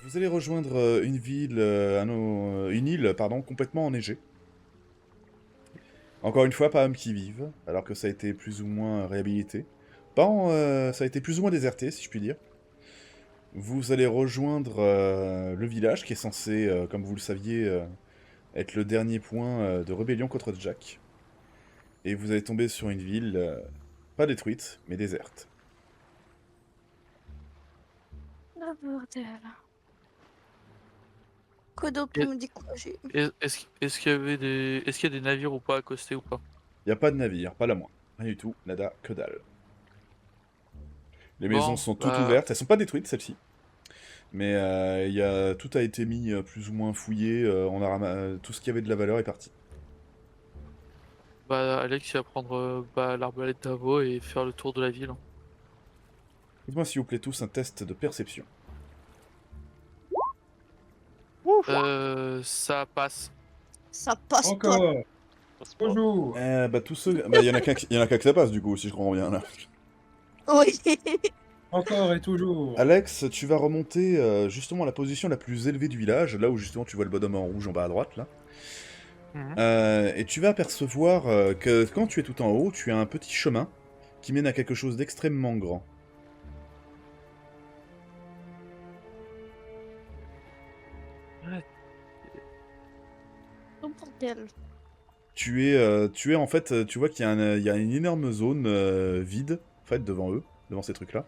Vous allez rejoindre une ville, une île, pardon, complètement enneigée. Encore une fois, pas hommes qui vivent, alors que ça a été plus ou moins réhabilité. Ça a été plus ou moins déserté, si je puis dire. Vous allez rejoindre le village, qui est censé, comme vous le saviez, être le dernier point de rébellion contre Jack. Et vous allez tomber sur une ville, pas détruite, mais déserte. Ah bordel. Kodo peut Et- me décourager. Est-ce qu'il y avait est-ce qu'il y a des navires ou pas accostés ou pas? Y a pas de navire, pas la moindre. Rien du tout, nada, que dalle. Les maisons Bon, sont toutes bah, ouvertes, elles sont pas détruites, celles-ci. Mais tout a été mis plus ou moins fouillé, tout ce qui avait de la valeur est parti. Alex il va prendre l'arbalète d'Avo et faire le tour de la ville, hein. Faites-moi s'il vous plaît tous un test de perception. Ça passe. Ça passe pas. Encore. Passe pas. Bonjour. Bah tous ceux... Bah y en a qu'un que ça passe du coup, si je comprends bien là. Oui. Encore et toujours. Alex, tu vas remonter justement à la position la plus élevée du village, là où justement tu vois le bonhomme en rouge en bas à droite là. Mhm. Et tu vas apercevoir que quand tu es tout en haut, tu as un petit chemin qui mène à quelque chose d'extrêmement grand. Ouais. Oh bordel. Tu es en fait, tu vois qu'il y a, il y a une énorme zone vide, en fait, devant eux, devant ces trucs-là.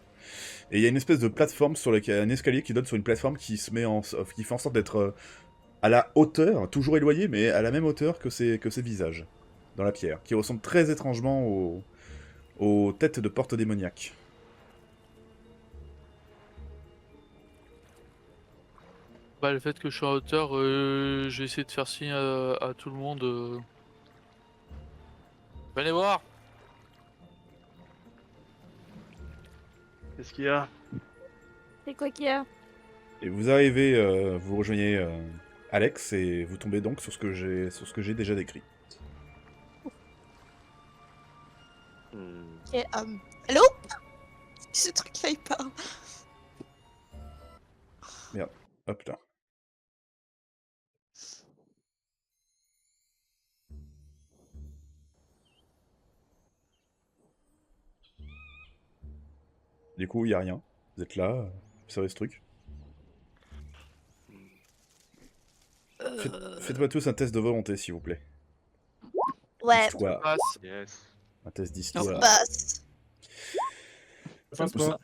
Et il y a une espèce de plateforme sur laquelle, un escalier qui donne sur une plateforme qui se met qui fait en sorte d'être à la hauteur, toujours éloigné, mais à la même hauteur que ces visages, dans la pierre, qui ressemble très étrangement aux têtes de porte démoniaques. Bah, le fait que je suis en hauteur, je vais essayer de faire signe à tout le monde. Venez voir! Qu'est-ce qu'il y a? C'est quoi qu'il y a? Et vous arrivez, vous rejoignez Alex, et vous tombez donc sur ce que j'ai déjà décrit. Ok, hello? Ce truc-là, il parle. Merde, hop là. Du coup, il n'y a rien. Vous êtes là, vous savez ce truc. Faites-moi tous un test de volonté, s'il vous plaît. Ouais, Ça Histoire. passe. Yes. Un test ça d'histoire. passe. Ça passe pas.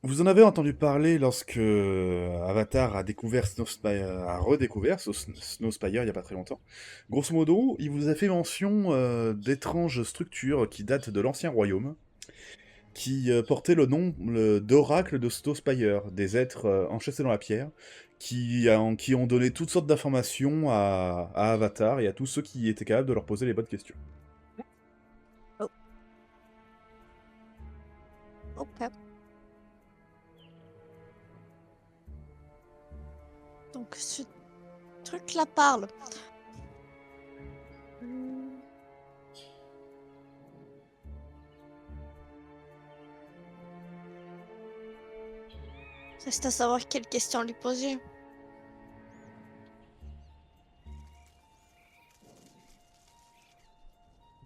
Vous en avez entendu parler lorsque Avatar a découvert a redécouvert Snowspire il y a pas très longtemps. Grosso modo, il vous a fait mention d'étranges structures qui datent de l'ancien royaume, qui portaient le nom d'oracle de Snowspire, des êtres enchâssés dans la pierre, qui ont donné toutes sortes d'informations à Avatar et à tous ceux qui étaient capables de leur poser les bonnes questions. Ok. Donc, ce truc-là parle. Hmm. Reste à savoir quelle question lui poser.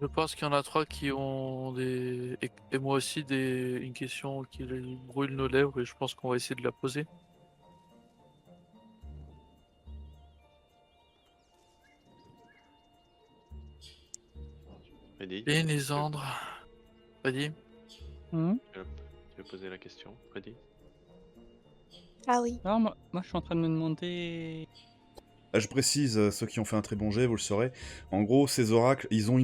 Je pense qu'il y en a trois qui ont des. Et moi aussi, une question qui brûle nos lèvres et je pense qu'on va essayer de la poser. Freddy, Et Nésandre. Vas-y. tu veux poser la question, Freddy? Ah oui. Alors moi je suis en train de me demander... Je précise, ceux qui ont fait un très bon jet, vous le saurez. En gros, ces oracles, ils ont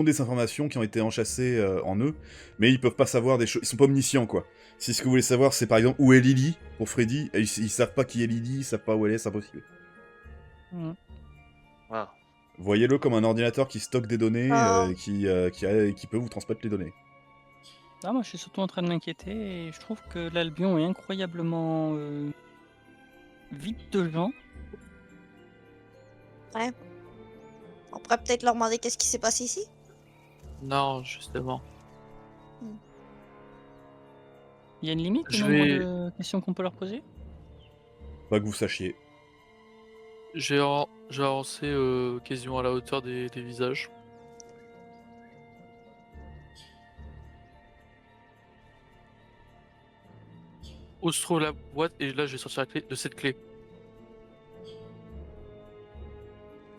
des informations qui ont été enchâssées en eux, mais ils peuvent pas savoir des choses. Ils sont pas omniscients, quoi. Si ce que vous voulez savoir, c'est par exemple où est Lily pour Freddy, et ils savent pas qui est Lily, ils savent pas où elle est, c'est impossible. Ah, Voyez-le comme un ordinateur qui stocke des données, Ah. qui peut vous transmettre les données. Ah, moi je suis surtout en train de m'inquiéter et je trouve que l'Albion est incroyablement vide de gens. Ouais. On pourrait peut-être leur demander qu'est-ce qui s'est passé ici. Non, justement. Il y a une limite au Je nombre vais- de questions qu'on peut leur poser? Pas que vous sachiez. J'ai avancé quasiment à la hauteur des visages. Où se trouve la boîte? Et là, je vais sortir la clé de cette clé.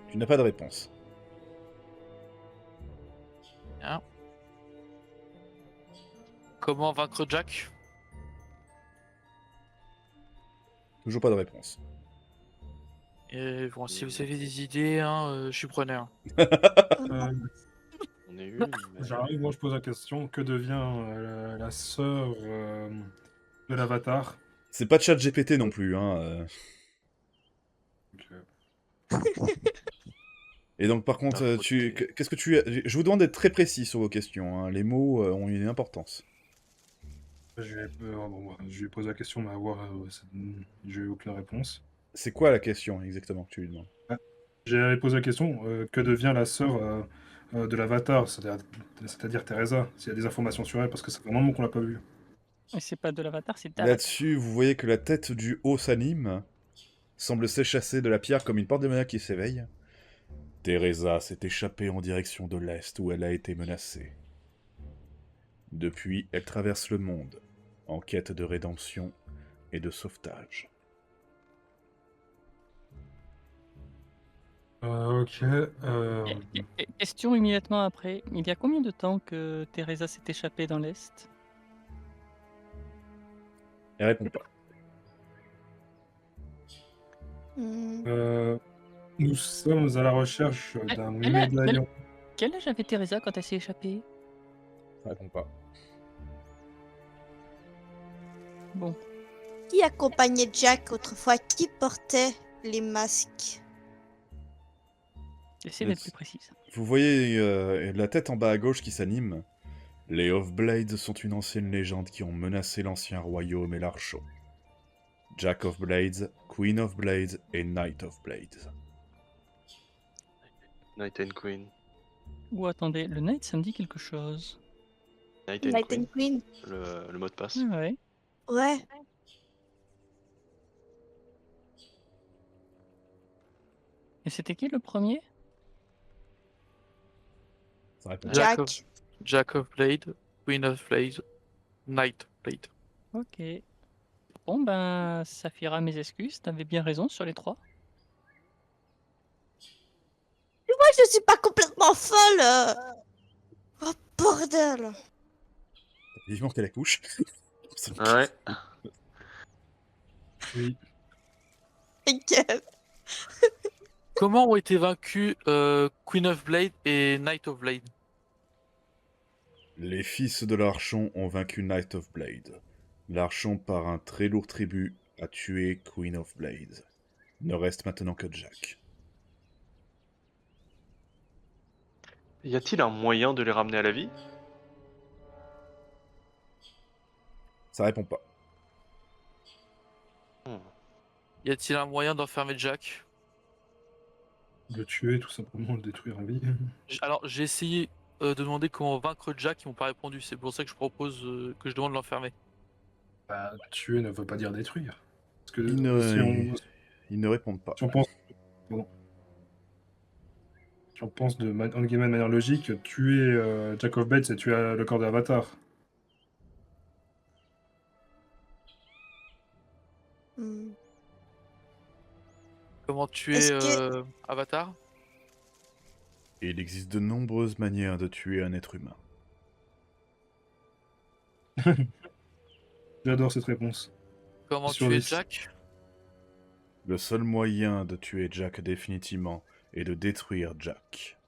Tu n'as pas de réponse. Bien. Comment vaincre Jack? Toujours pas de réponse. Et bon, si vous avez des idées, je suis preneur. Euh, On est une, mais... J'arrive, moi je pose la question, que devient la sœur de l'avatar? C'est pas ChatGPT non plus, hein. Donc, Et donc, par contre, qu'est-ce que tu... Je vous demande d'être très précis sur vos questions, hein. Les mots ont une importance. je lui pose la question, mais à voir, j'ai eu aucune réponse. C'est quoi la question exactement que tu lui demandes? J'ai posé la question, que devient la sœur de l'avatar, c'est-à-dire Teresa, s'il y a des informations sur elle, parce que ça fait un moment qu'on l'a pas vue. Et c'est pas de l'avatar, c'est d'Avatar. Là-dessus, vous voyez que la tête du haut s'anime, semble s'échasser de la pierre comme une porte démoniaque qui s'éveille. Teresa s'est échappée en direction de l'Est où elle a été menacée. Depuis, elle traverse le monde, en quête de rédemption et de sauvetage. Ok. Question immédiatement après. Il y a combien de temps que Teresa s'est échappée dans l'Est? Elle répond pas. Nous sommes à la recherche d'un elle a- médaillon. Quel âge avait Teresa quand elle s'est échappée? Elle répond pas. Bon. Qui accompagnait Jack autrefois? Qui portait les masques? Essayez d'être plus précise. Vous voyez la tête en bas à gauche qui s'anime. Les Off-Blades sont une ancienne légende qui ont menacé l'ancien royaume et l'Archon. Jack of Blades, Queen of Blades et Knight of Blades. Knight and Queen. Ou attendez, le Knight, ça me dit quelque chose. Knight and Night Queen. and Queen. Le mot de passe. Ah ouais. Ouais. Et c'était qui le premier? Ça répond. Jack. Jack of Blade, Queen of Blade, Knight Blade. Ok. Bon ben, Saphira, mes excuses, t'avais bien raison sur les trois. Moi, je suis pas complètement folle. Oh, bordel. Vivement qu'elle accouche. Ouais. Oui. Nickel. Comment ont été vaincus Queen of Blade et Knight of Blade? Les fils de l'Archon ont vaincu Knight of Blade. L'Archon, par un très lourd tribut, a tué Queen of Blade. Ne reste maintenant que Jack. Y a-t-il un moyen de les ramener à la vie? Ça répond pas. Y a-t-il un moyen d'enfermer Jack? Le tuer, tout simplement, le détruire en vie. Alors, j'ai essayé de demander comment vaincre Jack, ils m'ont pas répondu. C'est pour ça que je propose que je demande de l'enfermer. Bah, tuer ne veut pas dire détruire. Parce que Ils ne répondent pas. si on pense, pardon. Si on pense de manière logique, tuer Jack of Blades, c'est tuer le corps d'Avatar. Hmm. Comment tuer Est-ce Avatar? Il existe de nombreuses manières de tuer un être humain. J'adore cette réponse. Comment Sur tuer les- Jack? Le seul moyen de tuer Jack définitivement est de détruire Jack.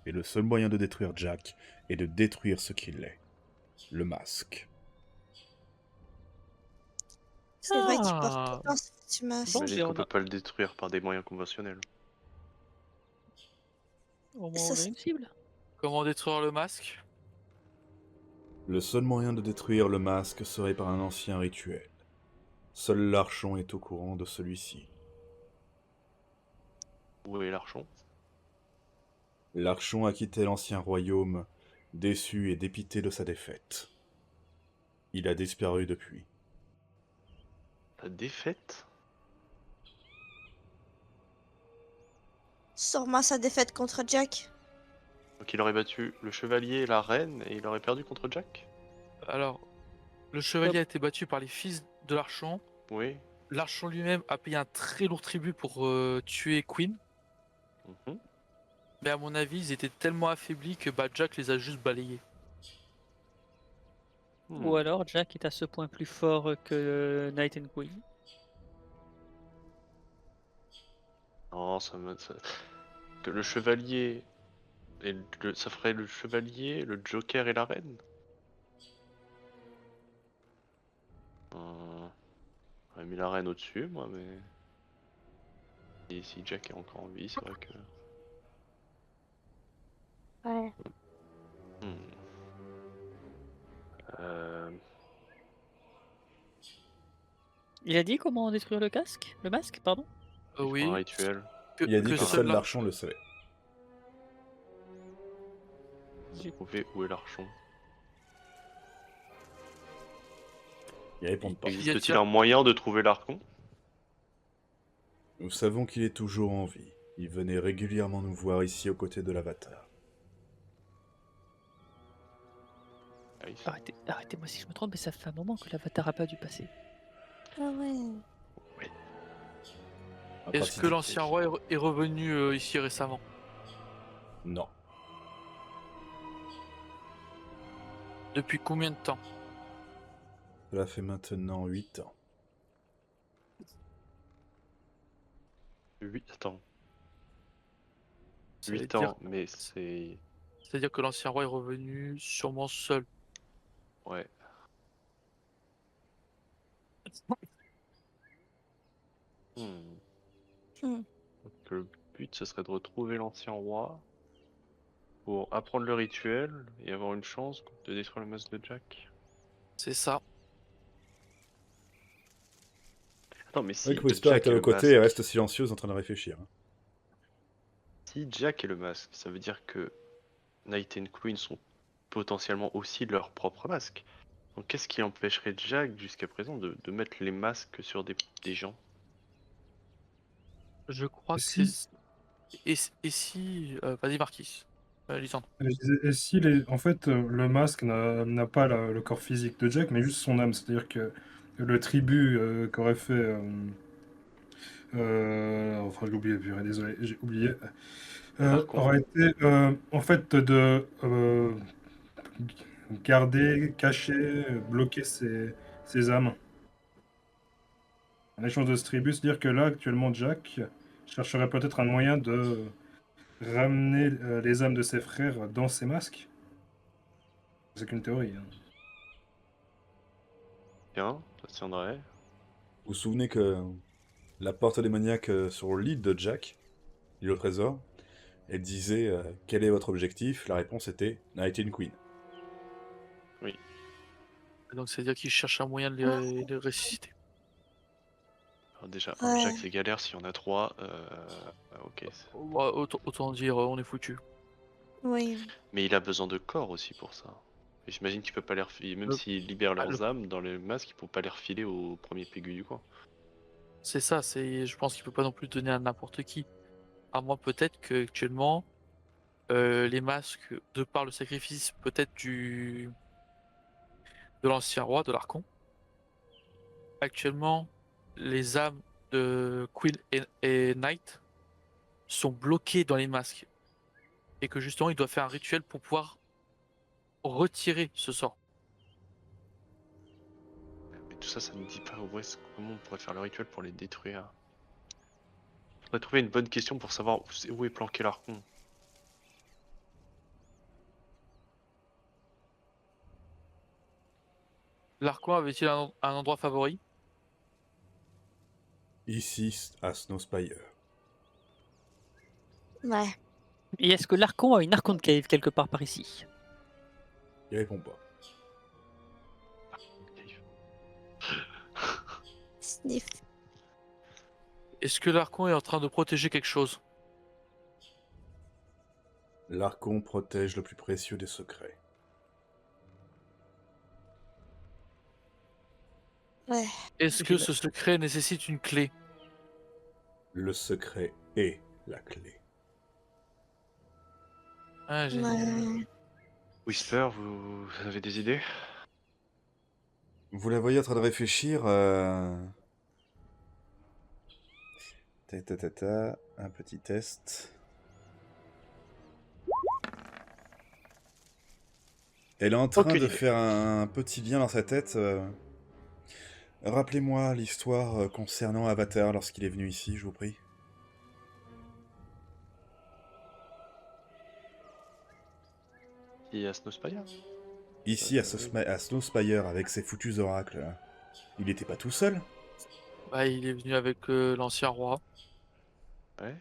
Et le seul moyen de détruire Jack est de détruire ce qu'il est. Le masque. C'est vrai qu'il Ah. porte ce petit masque. Bon, J'imagine j'ai- qu'on peut pas le détruire par des moyens conventionnels. Au moins, Ça, on a c'est- une cible. Comment détruire le masque? Le seul moyen de détruire le masque serait par un ancien rituel. Seul l'Archon est au courant de celui-ci. Où est l'Archon? L'Archon a quitté l'ancien royaume, déçu et dépité de sa défaite. Il a disparu depuis. La défaite? Sûrement sa défaite contre Jack. Donc il aurait battu le chevalier et la reine et il aurait perdu contre Jack? Alors, le chevalier a été battu par les fils de l'archon. Oui. L'archon lui-même a payé un très lourd tribut pour tuer Queen. Mhm. Mais à mon avis, ils étaient tellement affaiblis que Jack les a juste balayés. Ou alors Jack est à ce point plus fort que Knight and Queen. Non, que le chevalier ça ferait le chevalier, le Joker et la reine. J'aurais mis la reine au-dessus, moi, mais et si Jack est encore en vie, c'est vrai que. Ouais. Hmm. Euh, Il a dit comment détruire le casque? Le masque, pardon? il faut un Oui. rituel. Que, Il a dit que seul seul l'ar- l'archon le savait. Trouver où est l'archon. Ils répondent pas. Existe-t-il un moyen de trouver l'archon? Nous savons qu'il est toujours en vie. Il venait régulièrement nous voir ici aux côtés de l'Avatar. Ah, ici. Arrêtez-moi si je me trompe, mais ça fait un moment que l'avatar a pas dû passer. Ah ouais. Est-ce que l'ancien roi est revenu ici récemment? Non. Depuis combien de temps? Cela fait maintenant 8 ans. 8 ans. Ça veut 8 dire- ans, mais c'est. C'est-à-dire que l'ancien roi est revenu sûrement seul. Ouais. Hmm. Hmm. Donc, le but, ce serait de retrouver l'ancien roi pour apprendre le rituel et avoir une chance de détruire le masque de Jack. C'est ça. Attends, mais si Oui, que Whisper Jack est à est vos le côtés et masque, reste silencieuse en train de réfléchir. si Jack est le masque, ça veut dire que Knight and Queen sont potentiellement aussi leur propre masque. Donc qu'est-ce qui empêcherait Jack jusqu'à présent de mettre les masques sur des gens? Je crois que Si. c'est. Et si. Vas-y, Marquis. Lisandre. Je disais, et si en fait, le masque n'a pas le corps physique de Jack, mais juste son âme, c'est-à-dire que le tribut qu'aurait fait. Enfin, j'ai oublié, purée, désolé, j'ai oublié. L'archon. Aurait été en fait de garder, cacher, bloquer ses âmes. En échange de ce tribut, c'est-à-dire que là, actuellement, Jack chercherait peut-être un moyen de ramener les âmes de ses frères dans ses masques. C'est qu'une théorie. Hein. Bien, ça tiendrait. Vous vous souvenez que la porte démoniaque sur le lit de Jack, l'île au trésor, elle disait quel est votre objectif? La réponse était Night and Queen. Donc, c'est-à-dire qu'il cherche un moyen de les ressusciter. Alors déjà, Ouais. un Jack c'est galère, s'il y en a 3, ok. Ouais, autant dire, on est foutu. Oui. Mais il a besoin de corps aussi pour ça. Et j'imagine qu'il peut pas les refiler, même s'ils libèrent leurs âmes dans les masques, il peut pas les refiler au premier pégu du coin. C'est ça, je pense qu'il peut pas non plus donner à n'importe qui. À moins peut-être que actuellement, les masques, de par le sacrifice peut-être de l'ancien roi, de l'Archon, actuellement, les âmes de Queen et Knight sont bloquées dans les masques. Et que justement, il doit faire un rituel pour pouvoir retirer ce sort. Mais tout ça, ça ne dit pas comment on pourrait faire le rituel pour les détruire. Faudrait trouver une bonne question pour savoir où est planqué l'Archon. L'Archon avait-il un endroit favori? Ici, à Snowspire. Ouais. Et est-ce que l'Archon a une Archon Cave quelque part par ici? Il répond pas. Sniff. Est-ce que l'Archon est en train de protéger quelque chose? L'Archon protège le plus précieux des secrets. Ouais. Est-ce que ce secret nécessite une clé? Le secret est la clé. Ah, génial. Ouais. Whisper, vous avez des idées? Vous la voyez en train de réfléchir. Un petit test. Elle est en train Aucune de idée. faire un petit lien dans sa tête. Rappelez-moi l'histoire concernant Avatar lorsqu'il est venu ici, je vous prie. Il y a Snowspire? Ici, à Snowspire, avec ses foutus oracles, là. Il était pas tout seul? Bah, il est venu avec l'ancien roi. Ouais.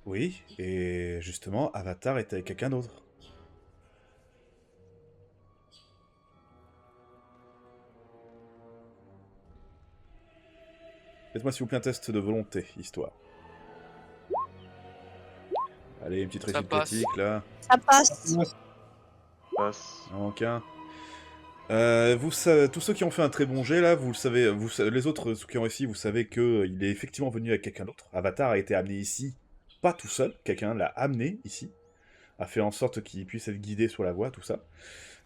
Oui, et justement, Avatar était avec quelqu'un d'autre. Faites-moi s'il vous plaît un test de volonté, histoire. Allez, une petite Ça réussite passe. critique, là. Ça passe. Passe. Il en manque un. Vous savez, tous ceux qui ont fait un très bon jet, là, vous le savez, les autres ceux qui ont réussi, vous savez qu'il est effectivement venu avec quelqu'un d'autre. Avatar a été amené ici, pas tout seul, quelqu'un l'a amené ici, a fait en sorte qu'il puisse être guidé sur la voie, tout ça.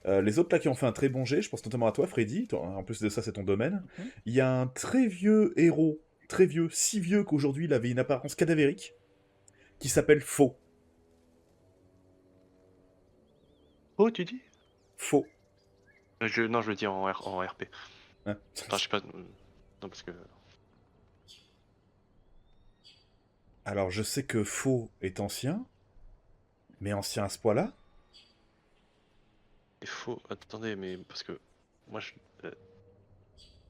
Les autres là qui ont fait un très bon jet, je pense notamment à toi, Freddy, en plus de ça c'est ton domaine. Mhm. Il y a un très vieux héros, très vieux, si vieux qu'aujourd'hui il avait une apparence cadavérique, qui s'appelle Faux. Oh, tu dis? Faux. Non, je le dis en RP. Hein. Enfin, je sais pas. Non, parce que. Alors je sais que Faux est ancien, mais ancien à ce point-là. Il faut. Attendez, mais parce que. Moi, je.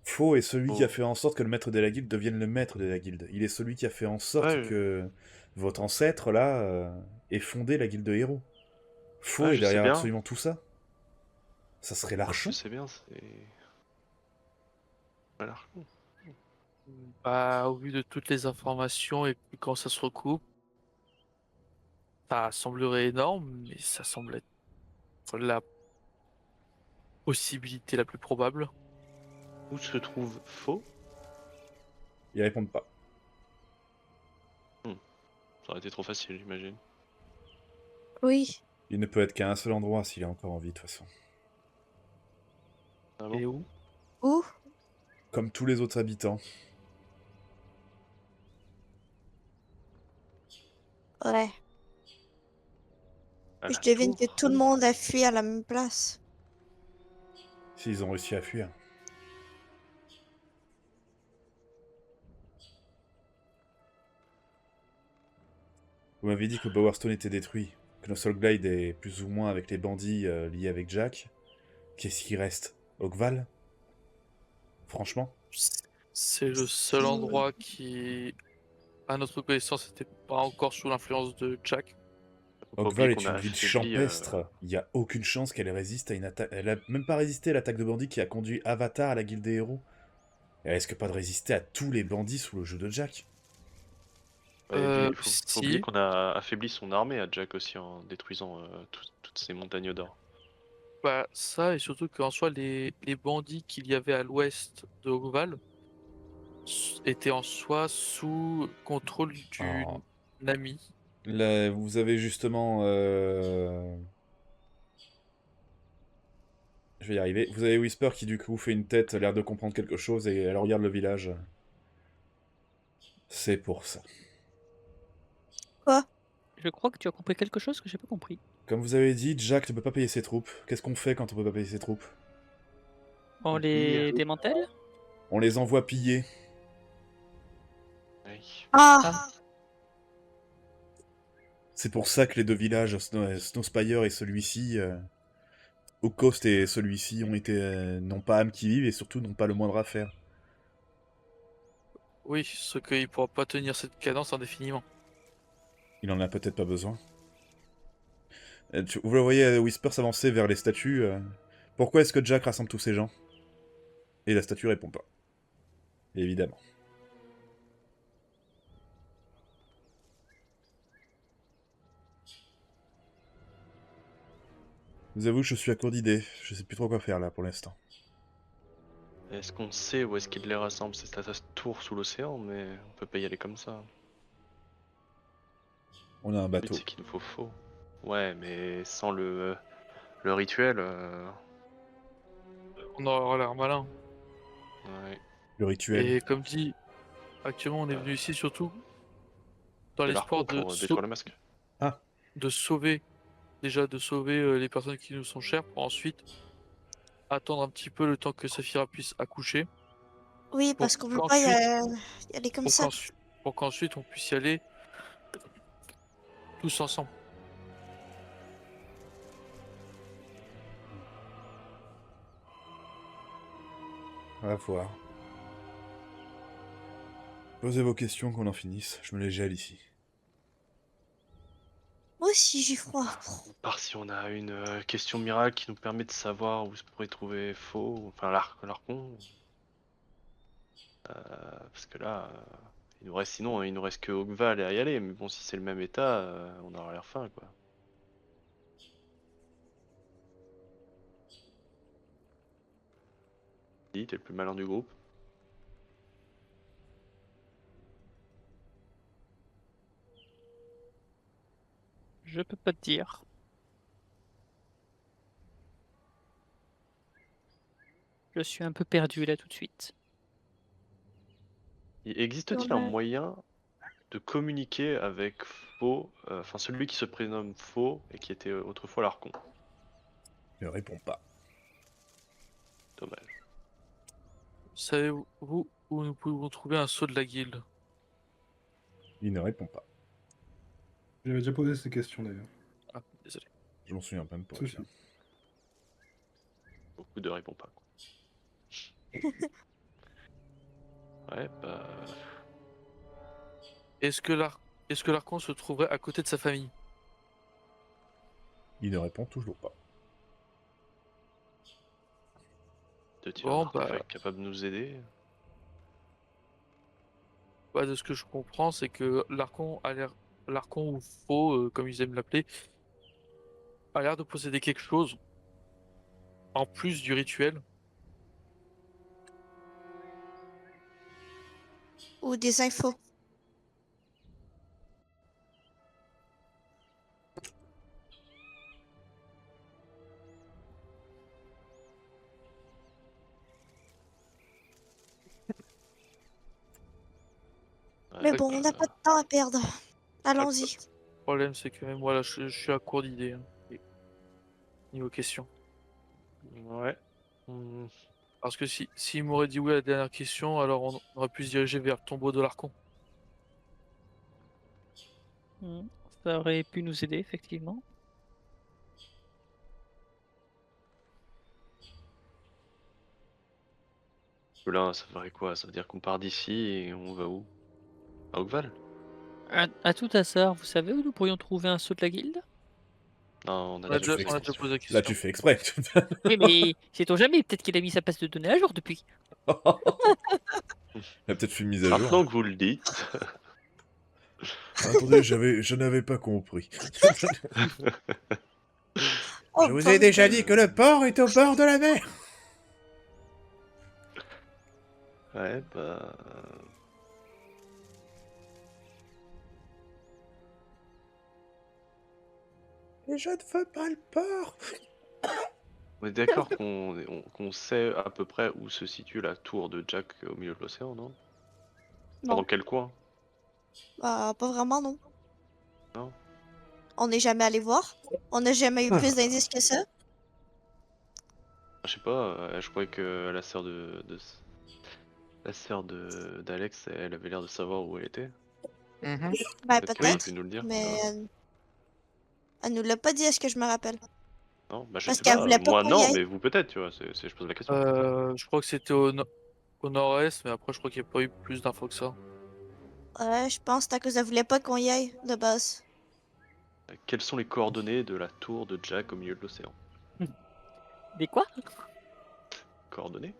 Faux est celui qui a Faux. fait en sorte que le maître de la guilde devienne le maître de la guilde. Il est celui qui a fait en sorte Ouais, que votre ancêtre, là, ait fondé la guilde de héros. Faux ouais, est je sais derrière bien. absolument tout ça. Ça serait l'archon. Je sais bien, c'est. Voilà. Bah, au vu de toutes les informations et puis quand ça se recoupe, ça semblerait énorme, mais ça semble être la possibilité la plus probable. Où se trouve Faux? Ils répondent pas. Ça aurait été trop facile, j'imagine. Oui. Il ne peut être qu'à un seul endroit s'il est encore en vie, de toute façon. Ah Et bon? où? Où? Comme tous les autres habitants. Ouais. À Je la devine que tour? tout le monde a fui à la même place. S'ils ont réussi à fuir. Vous m'avez dit que Bowerstone était détruit, que Glide est plus ou moins avec les bandits liés avec Jack. Qu'est-ce qui reste? Ogval? Franchement? C'est le seul endroit qui, à notre connaissance, n'était pas encore sous l'influence de Jack. Faut pas Ogval oublier est qu'on une a ville affaibli, champestre. Il n'y a aucune chance qu'elle résiste à une attaque. Elle a même pas résisté à l'attaque de bandits qui a conduit Avatar à la guilde des héros. Elle risque pas de résister à tous les bandits sous le jeu de Jack. Ouais, faut oublier Si, qu'on a affaibli son armée à Jack aussi en détruisant toutes ces montagnes d'or. bah ça, et surtout qu'en soi, les bandits qu'il y avait à l'ouest de Hogval étaient en soi sous contrôle du Oh. Nami. Là, vous avez justement... Je vais y arriver. Vous avez Whisper qui du coup fait une tête, l'air de comprendre quelque chose, et elle regarde le village. C'est pour ça. Je crois que tu as compris quelque chose que j'ai pas compris. Comme vous avez dit, Jack ne peut pas payer ses troupes. Qu'est-ce qu'on fait quand on peut pas payer ses troupes? On On les pille. démantèle? On les envoie piller. Oui. Ah, C'est pour ça que les deux villages, Snowspire et celui-ci, Oakcoast et celui-ci, n'ont pas âme qui vive et surtout n'ont pas le moindre à faire. Oui, ce qu'il pourra pas tenir cette cadence indéfiniment. Il en a peut-être pas besoin. Vous le voyez, Whisper s'avancer vers les statues. Pourquoi est-ce que Jack rassemble tous ces gens? Et la statue répond pas. Évidemment. Je vous avoue, je suis à court d'idées. Je sais plus trop quoi faire là pour l'instant. Est-ce qu'on sait où est-ce qu'il les rassemble? C'est à sa tour sous l'océan, mais on peut pas y aller comme ça. On a un Le but bateau. c'est qu'il nous faut Faux. Ouais, mais sans le rituel. On aura l'air malin. Ouais. Le rituel. Et comme dit, actuellement on est venu ici surtout dans De l'espoir l'arpon pour détruire le masque. de sauver, déjà de sauver les personnes qui nous sont chères pour ensuite attendre un petit peu le temps que Saphira puisse accoucher Oui, pour parce qu'on peut pas qu'ensuite y aller comme pour ça. pour qu'ensuite on puisse y aller tous ensemble. On va voir. Posez vos questions qu'on en finisse. Je me les gèle ici. Moi aussi, j'ai froid. À part si on a une question miracle qui nous permet de savoir où se pourrait trouver faux, enfin l'archon. Parce que là, il nous reste sinon, il nous reste que Ogval à y aller. Mais bon, si c'est le même état, on aura l'air fin, quoi. Dis, t'es le plus malin du groupe. Je peux pas te dire. Je suis un peu perdu là tout de suite. Existe-t-il un moyen de communiquer avec Faux, enfin celui qui se prénomme Faux et qui était autrefois l'archon? Ne réponds pas. Dommage. Savez-vous où nous pouvons trouver un sceau de la guilde? Il ne répond pas. J'avais déjà posé ces questions d'ailleurs. Ah, désolé. Je m'en souviens même pas. Souci. tiens. Beaucoup de répond pas, quoi. Ouais, bah. Est-ce que l'archon se trouverait à côté de sa famille? Il ne répond toujours pas. Peut-il un Bon, artefact capable de nous aider? De ce que je comprends, c'est que l'archon ou faux, comme ils aiment l'appeler, a l'air de posséder quelque chose en plus du rituel. Ou des infos. Mais Ouais, bon, on n'a pas de temps à perdre. Allons-y. Le problème, c'est que même moi, là, je suis à court d'idées. Hein, niveau question. Ouais. Parce que s'il m'aurait dit oui à la dernière question, alors on aurait pu se diriger vers le tombeau de l'archon. Ça aurait pu nous aider, effectivement. Là, ça ferait quoi? Ça veut dire qu'on part d'ici et on va où? À Ogval? À tout hasard, vous savez où nous pourrions trouver un sceau de la guilde? Non, on a On a déjà déjà fait posé la question. Là, tu fais exprès. Oui, mais sait-on jamais, peut-être qu'il a mis sa base de données à jour depuis. Il a peut-être fait une mise à jour. Maintenant que vous le dites. Attendez, je n'avais pas compris. Oh, Je vous ai déjà dit que le port est au bord de la mer. Ouais, bah. Et je ne veux pas le port. On est d'accord qu'on sait à peu près où se situe la tour de Jack au milieu de l'océan, non? Non. Dans quel coin? Bah, pas vraiment, non. Non. On n'est jamais allé voir. On n'a jamais eu plus d'indices que ça. Je sais pas, je croyais que la sœur la sœur d'Alex, elle avait l'air de savoir où elle était. Ben, Peut-être qu'elle aurait peut-être. pu nous le dire. Mais Ouais. elle nous l'a pas dit, est-ce que je me rappelle. Non, bah je Parce sais qu'elle pas. voulait pas Moi qu'on y non, aille. mais vous peut-être, tu vois. Je pose la question. Je crois que c'était au nord-est, mais après je crois qu'il n'y a pas eu plus d'infos que ça. Ouais, je pense que c'est à cause qu'elle voulait pas qu'on y aille, de base. Quelles sont les coordonnées de la tour de Jack au milieu de l'océan? Des quoi? Coordonnées?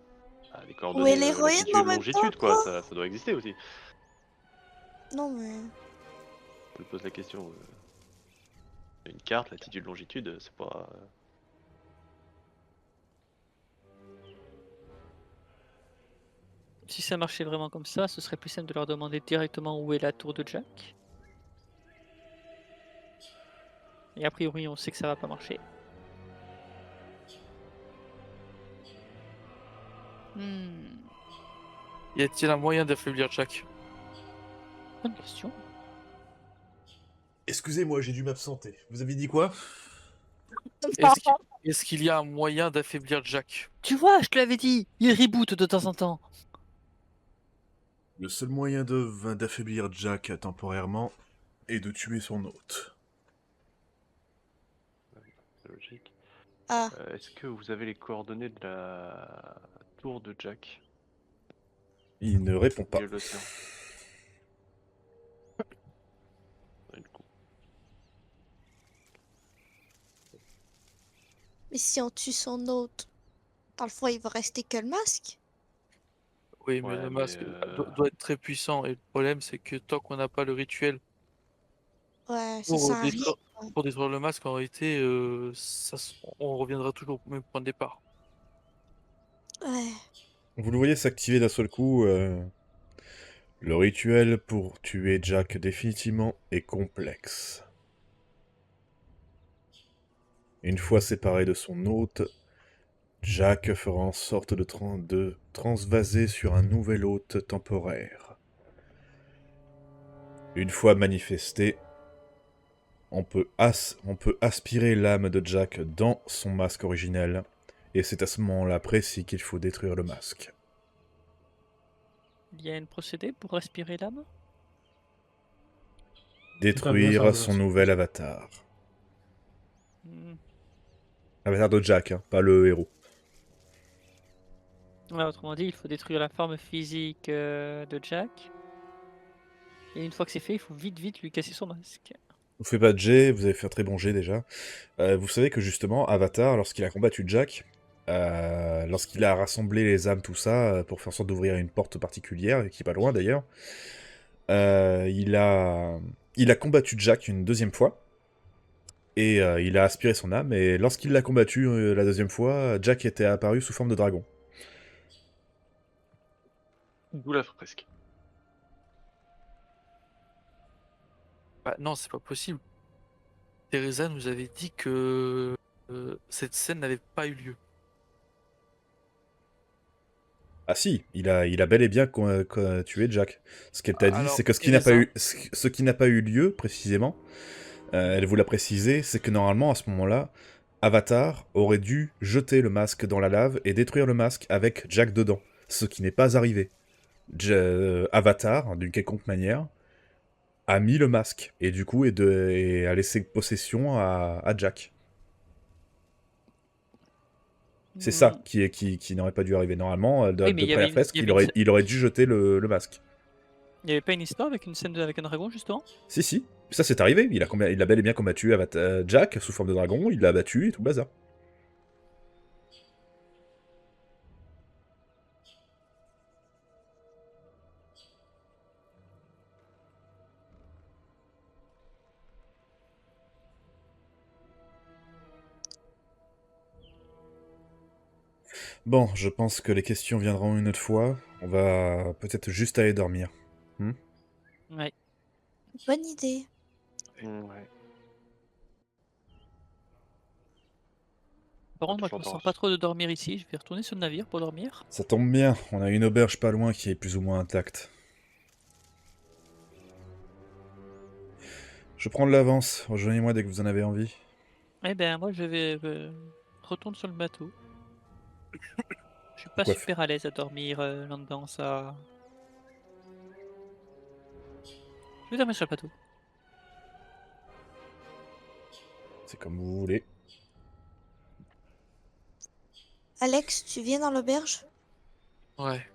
Ah, des Où est coordonnées l'héroïne latitude, en même temps, longitude, quoi. quoi? Ça doit exister aussi. Non, mais... Je me pose la question. Une carte, latitude, longitude, c'est pas. Si ça marchait vraiment comme ça, ce serait plus simple de leur demander directement où est la tour de Jack. Et a priori, on sait que ça va pas marcher. Y a-t-il un moyen d'affaiblir Jack? Bonne question. Excusez-moi, j'ai dû m'absenter. Vous avez dit quoi? Est-ce qu'il y a un moyen d'affaiblir Jack? Tu vois, je te l'avais dit, il reboot de temps en temps. Le seul moyen d'affaiblir Jack temporairement est de tuer son hôte. C'est logique. Ah, Est-ce que vous avez les coordonnées de la tour de Jack? Il ne répond pas. Milieu de l'océan. Ouais, du coup. mais si on tue son hôte, dans le fond, il va rester que le masque. Oui, mais Ouais, le mais, masque doit être très puissant. Et le problème, c'est que tant qu'on n'a pas le rituel Ouais, ça pour sert à rien. détruire, pour détruire le masque, en réalité, on reviendra toujours au même point de départ. Ouais. Vous le voyez s'activer d'un seul coup. Le rituel pour tuer Jack définitivement est complexe. Une fois séparé de son hôte, Jack fera en sorte de transvaser sur un nouvel hôte temporaire. Une fois manifesté, on peut aspirer l'âme de Jack dans son masque originel, et c'est à ce moment-là précis qu'il faut détruire le masque. Il y a un procédé pour respirer l'âme? Détruire son nouvel avatar. Avatar de Jack, hein, pas le héros. Ouais, autrement dit, il faut détruire la forme physique de Jack. Et une fois que c'est fait, il faut vite lui casser son masque. Vous faites pas de jet, vous avez fait un très bon jet déjà. Vous savez que justement, Avatar, lorsqu'il a combattu Jack, lorsqu'il a rassemblé les âmes, tout ça, pour faire en sorte d'ouvrir une porte particulière, qui est pas loin d'ailleurs, il a combattu Jack une deuxième fois, et il a aspiré son âme, et lorsqu'il l'a combattu la deuxième fois, Jack était apparu sous forme de dragon. D'où la fresque. Bah, non, c'est pas possible. Teresa nous avait dit que cette scène n'avait pas eu lieu. Ah si, il a bel et bien tué Jack. Ce qu'elle t'a dit, Alors, c'est que ce qui n'a pas eu lieu, précisément, elle vous l'a précisé, c'est que normalement, à ce moment-là, Avatar aurait dû jeter le masque dans la lave et détruire le masque avec Jack dedans. Ce qui n'est pas arrivé. Avatar, d'une quelconque manière, a mis le masque, et du coup, et a laissé possession à Jack. C'est ça qui n'aurait pas dû arriver. Normalement, Oui, mais il y d'après avait la une- fresque, il y avait une- il aurait dû jeter le masque. Il n'y avait pas une histoire avec une scène avec un dragon, justement? Si, ça c'est arrivé. Il a bel et bien combattu Jack sous forme de dragon, il l'a battu et tout le bazar. Bon, je pense que les questions viendront une autre fois. On va peut-être juste aller dormir. Ouais. Bonne idée. Ouais. Par contre, moi, je me Toujours sens dans- pas trop de dormir ici. Je vais retourner sur le navire pour dormir. Ça tombe bien, on a une auberge pas loin qui est plus ou moins intacte. Je prends de l'avance, rejoignez-moi dès que vous en avez envie. Eh ben, moi, je vais retourner sur le bateau. Je suis pas Quoi super à l'aise à dormir là-dedans, ça. Je vais dormir sur le bateau. C'est comme vous voulez. Alex, tu viens dans l'auberge? Ouais.